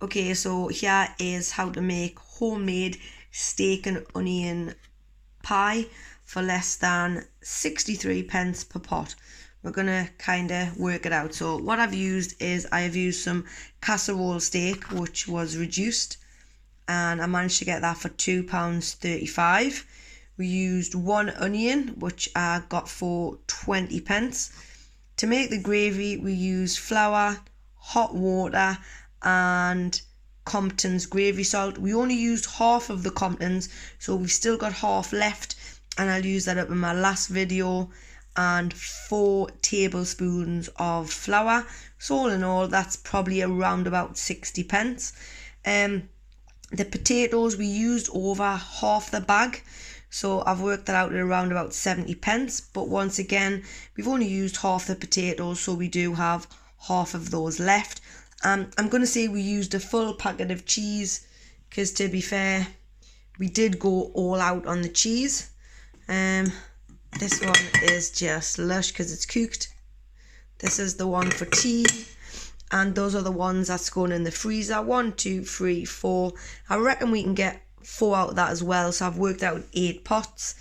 Okay, so here is how to make homemade steak and onion pie for less than 63 pence per pot. We're gonna kind of work it out. So what I've used is I have used some casserole steak, which was reduced, and I managed to get that for £2.35. We used one onion, which I got for 20 pence. To make the gravy, we used flour, hot water, and Compton's gravy salt. We only used half of the Compton's, so we've still got half left, and I'll use that up in my last video. And 4 tablespoons of flour. So all in all, that's probably around about 60 pence. The potatoes, we used over half the bag, so I've worked that out at around about 70 pence. But once again, we've only used half the potatoes, so we do have half of those left. I'm going to say we used a full packet of cheese, because to be fair, we did go all out on the cheese. This one is just lush because it's cooked. This is the one for tea. And those are the ones that's going in the freezer. 1, 2, 3, 4. I reckon we can get 4 out of that as well. So I've worked out 8 pots.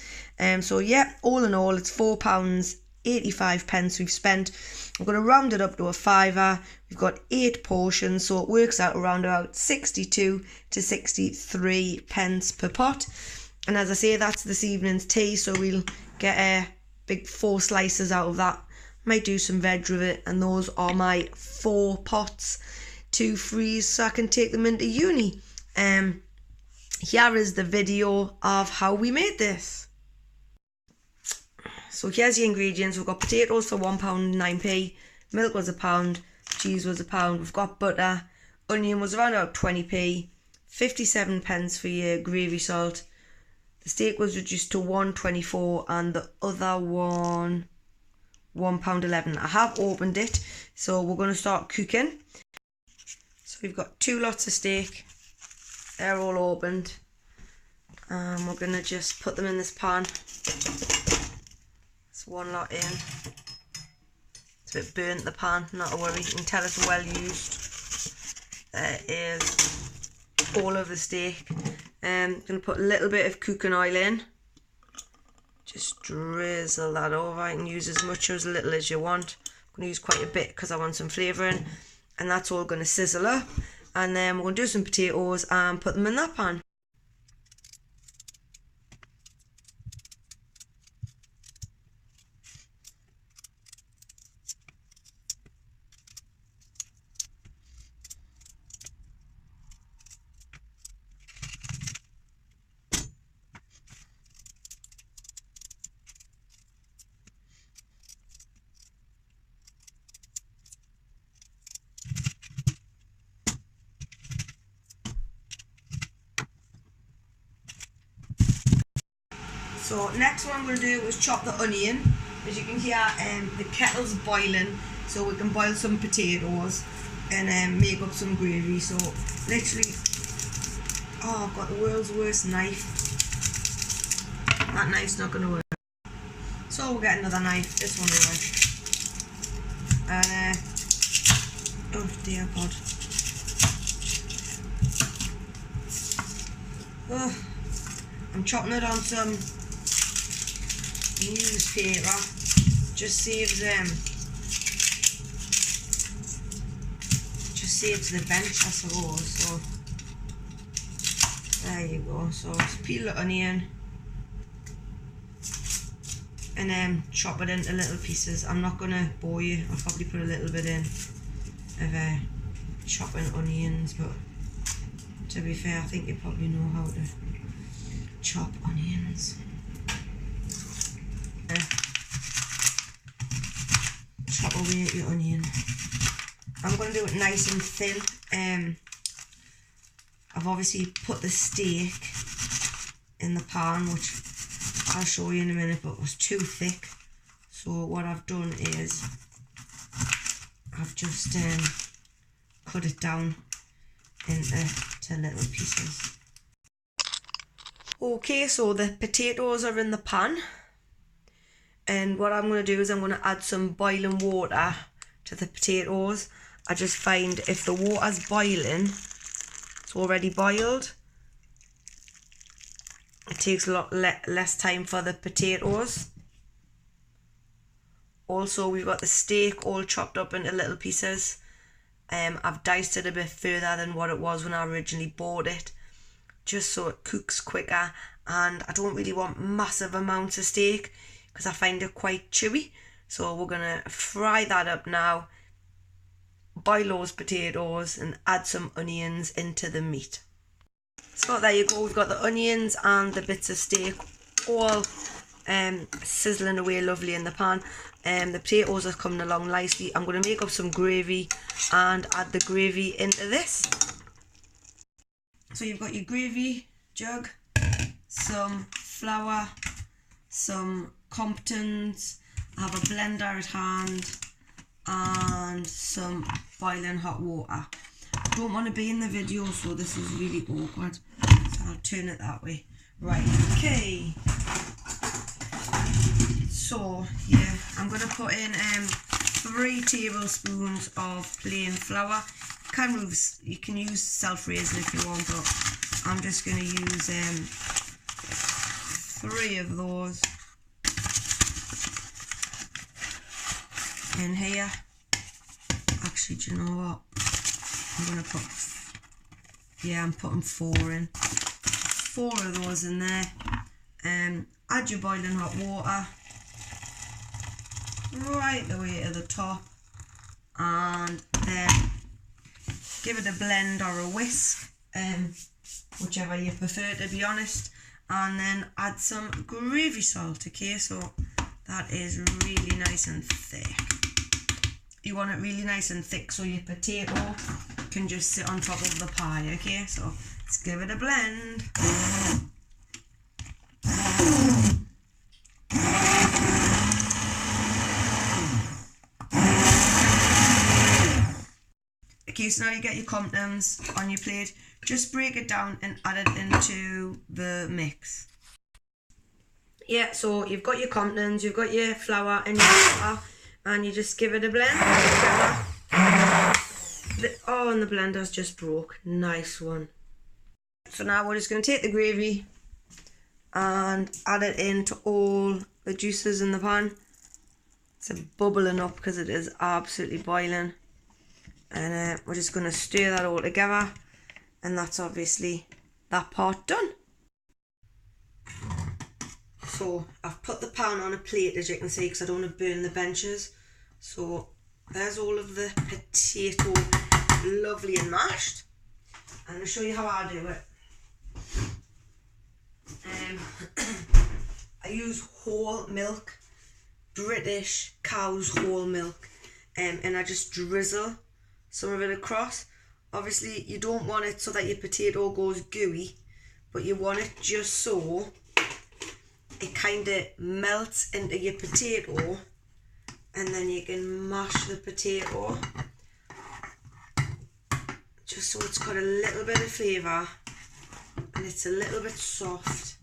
So yeah, all in all, it's £4.85 we've spent. I'm going to round it up to a fiver. We've got 8 portions, so it works out around about 62 to 63 pence per pot. And as I say, that's this evening's tea, so we'll get a big 4 slices out of that. Might do some veg with it, and those are my 4 pots to freeze so I can take them into uni. Here is the video of how we made this. So here's the ingredients. We've got potatoes for £1.09p, milk was £1, cheese was £1, we've got butter, onion was around about 20p, 57 pence for your gravy salt. The steak was reduced to £1.24 and the other one £1.11. I have opened it, so we're going to start cooking. So we've got 2 lots of steak. They're all opened. And we're going to just put them in this pan. It's 1 lot in. It's a bit burnt, the pan, not to worry. You can tell it's well used. There is all of the steak. Going to put a little bit of cooking oil in. Just drizzle that over. You can use as much or as little as you want. I'm going to use quite a bit because I want some flavouring. And that's all going to sizzle up. And then we're going to do some potatoes and put them in that pan. So next what I'm going to do is chop the onion. As you can hear, the kettle's boiling, so we can boil some potatoes and make up some gravy. So literally, oh, I've got the world's worst knife. That knife's not going to work. So we'll get another knife. This one will work. And oh dear God. Oh, I'm chopping it on some newspaper. Just saves the bench, I suppose. So there you go. So just peel the onion and then chop it into little pieces. I'm not gonna bore you. I'll probably put a little bit in of chopping onions, but to be fair, I think you probably know how to chop onions. Chop away at your onion. I'm going to do it nice and thin. I've obviously put the steak in the pan, which I'll show you in a minute, but it was too thick. So what I've done is I've just cut it down into little pieces. Okay, so the potatoes are in the pan, and what I'm going to do is I'm going to add some boiling water to the potatoes. I just find if the water's boiling, It's already boiled. It takes a lot less time for the potatoes. Also, we've got the steak all chopped up into little pieces. I've diced it a bit further than what it was when I originally bought it, just so it cooks quicker. And I don't really want massive amounts of steak because I find it quite chewy. So we're going to fry that up now, boil those potatoes and add some onions into the meat. So there you go, we've got the onions and the bits of steak all sizzling away lovely in the pan. The potatoes are coming along nicely. I'm going to make up some gravy and add the gravy into this. So you've got your gravy jug, some flour, some Comptons, I have a blender at hand and some boiling hot water. I don't want to be in the video, so this is really awkward, so I'll turn it that way. Right, okay. So yeah, I'm going to put in 3 tablespoons of plain flour. You can use self-raising if you want, but I'm just going to use 3 of those in here. Actually, do you know what? I'm putting 4 in. 4 of those in there. Add your boiling hot water right the way to the top, and then give it a blend or a whisk, whichever you prefer, to be honest, and then add some gravy salt. Okay, so that is really nice and thick. You want it really nice and thick so your potato can just sit on top of the pie. Okay, so let's give it a blend. Okay, so now you get your Comptons on your plate. Just break it down and add it into the mix. Yeah, so you've got your Comptons, you've got your flour and your water, and you just give it a blend together. And the blender's just broke. Nice one. So now we're just going to take the gravy and add it into all the juices in the pan. It's bubbling up because it is absolutely boiling. And we're just going to stir that all together, and that's obviously that part done. So I've put the pan on a plate, as you can see, because I don't want to burn the benches. So there's all of the potato, lovely and mashed. I'm going to show you how I do it. I use whole milk, British cow's whole milk, and I just drizzle some of it across. Obviously you don't want it so that your potato goes gooey, but you want it just so it kind of melts into your potato, and then you can mash the potato just so it's got a little bit of flavour and it's a little bit soft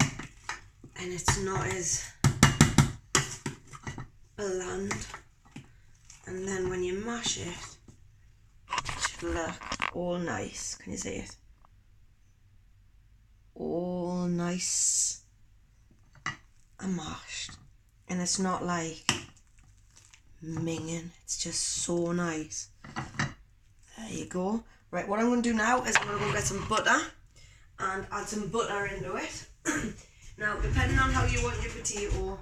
and it's not as bland. And then when you mash it, it should look all nice. Can you see it? All nice and mashed, and it's not like minging, it's just so nice. There you go. Right, what I'm going to do now is I'm going to go get some butter and add some butter into it. Now, depending on how you want your potato,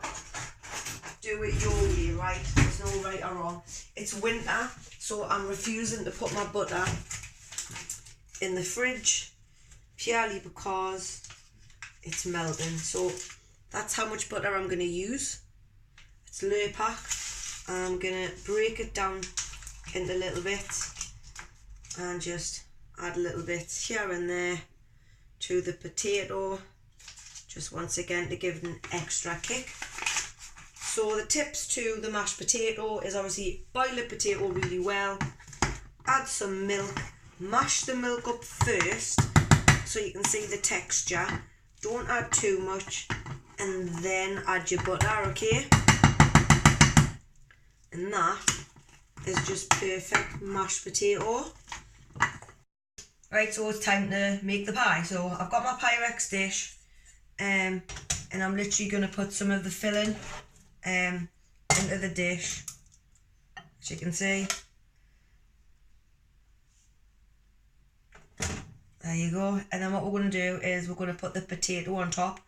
do it your way, right? There's no right or wrong. It's winter, so I'm refusing to put my butter in the fridge purely because it's melting. So that's how much butter I'm going to use. It's Lurpak. I'm going to break it down into little bits and just add a little bit here and there to the potato, just once again to give it an extra kick. So the tips to the mashed potato is obviously boil the potato really well, add some milk, mash the milk up first so you can see the texture. Don't add too much, and then add your butter, okay? And that is just perfect mashed potato. Right, so it's time to make the pie. So I've got my Pyrex dish, and I'm literally going to put some of the filling into the dish, as you can see. There you go. And then what we're going to do is we're going to put the potato on top.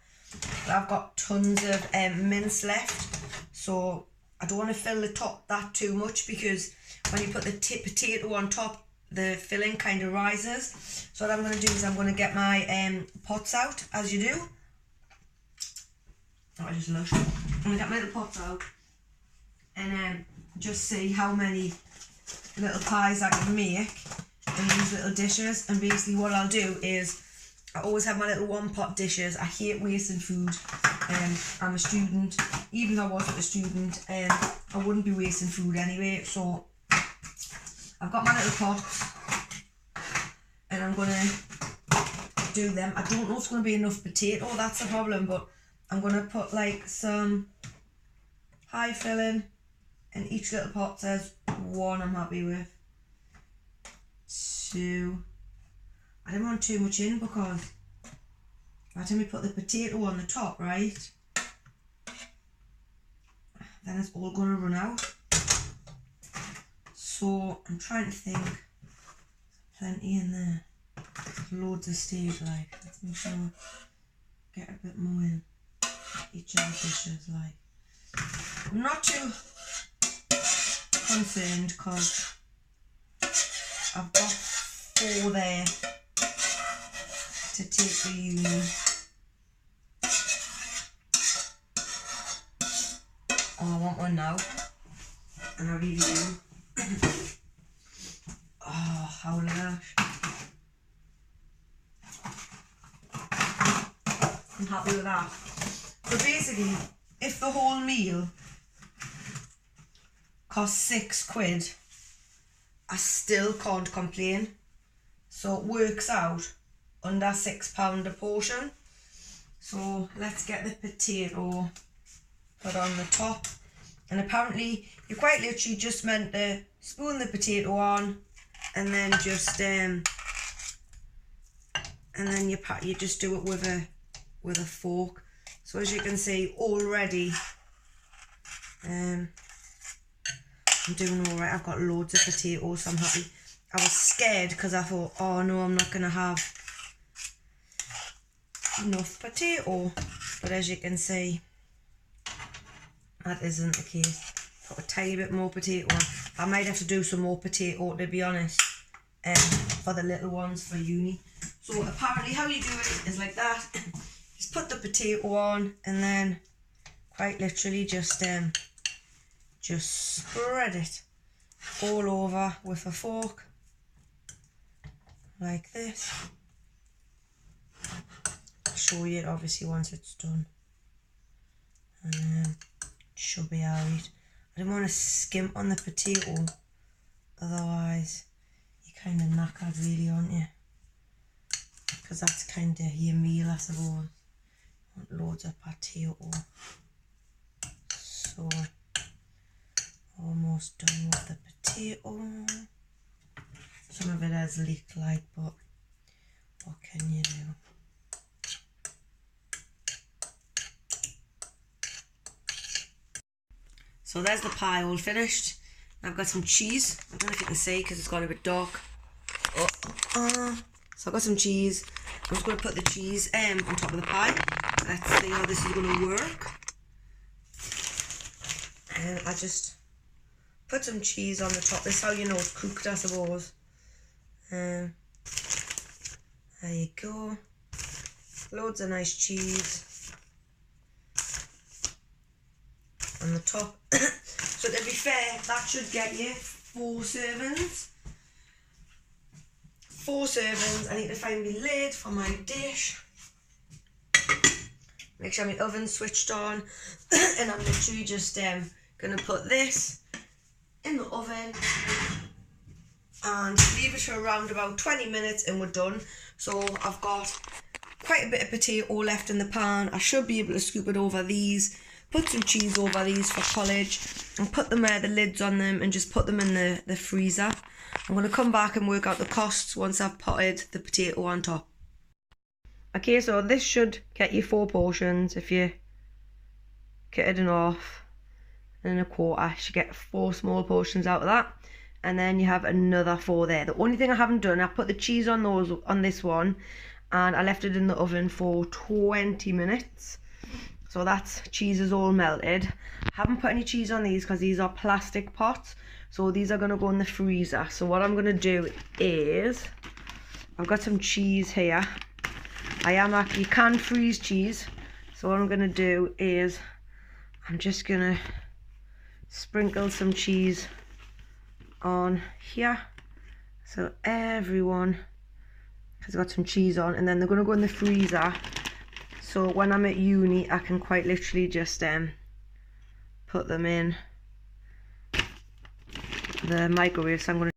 I've got tons of mince left, so I don't want to fill the top that too much, because when you put the potato on top, the filling kind of rises. So what I'm going to do is I'm going to get my pots out, as you do. Oh, I just lush. I'm going to get my little pots out and just see how many little pies I can make in these little dishes. And basically what I'll do is I always have my little one pot dishes. I hate wasting food. I'm a student. Even though I wasn't a student, I wouldn't be wasting food anyway. So I've got my little pots and I'm going to do them. I don't know if it's going to be enough potato, that's the problem, but I'm going to put like some pie filling in each little pot. Says 1 I'm happy with. 2. I didn't want too much in because by the time we put the potato on the top, right, then it's all going to run out. So I'm trying to think. Plenty in there. Loads of stage, like. Let's make sure get a bit more in each of the dishes, like. I'm not too concerned because I've got 4 there to take for uni. Oh, I want one now, and I really do. Oh, how lush. I'm happy with that. So basically, if the whole meal costs £6, I still can't complain. So it works out under £6 a portion. So let's get the potato put on the top. And apparently you're quite literally just meant to spoon the potato on and then just and then you just do it with a fork. So as you can see already, I'm doing alright. I've got loads of potatoes, so I'm happy. I was scared because I thought, oh no, I'm not gonna have enough potato, but as you can see, that isn't the case. Put a tiny bit more potato on. I might have to do some more potato, to be honest, for the little ones for uni. So apparently how you do it is like that. Just put the potato on and then quite literally just spread it all over with a fork like this. I'll show you it obviously once it's done, and it should be alright. I don't want to skimp on the potato, otherwise you're kind of knackered really, aren't you? Because that's kind of your meal, I suppose. Want loads of potato. So almost done with the potato. Some of it has leaked, like, but what can you do? So there's the pie all finished. I've got some cheese. I don't know if you can see because it's gone a bit dark. So I've got some cheese. I'm just going to put the cheese on top of the pie. Let's see how this is going to work. And I just put some cheese on the top. This is how you know it's cooked, I suppose. There you go. Loads of nice cheese on the top. So to be fair, that should get you 4 servings. 4 servings. I need to find my lid for my dish. Make sure my oven's switched on. And I'm literally just going to put this in the oven and leave it for around about 20 minutes and we're done. So I've got quite a bit of potato left in the pan. I should be able to scoop it over these, put some cheese over these for college and put them the lids on them and just put them in the freezer. I'm going to come back and work out the costs once I've potted the potato on top. Okay, so this should get you 4 portions. If you cut it in half and a quarter, you should get 4 small portions out of that. And then you have another 4 there. The only thing I haven't done, I put the cheese on this one and I left it in the oven for 20 minutes. So that's cheese is all melted. I haven't put any cheese on these because these are plastic pots. So these are going to go in the freezer. So what I'm going to do is, I've got some cheese here. You can freeze cheese. So what I'm going to do is, I'm just going to sprinkle some cheese on here. So everyone has got some cheese on, and then they're going to go in the freezer. So when I'm at uni, I can quite literally just put them in the microwave. So I'm going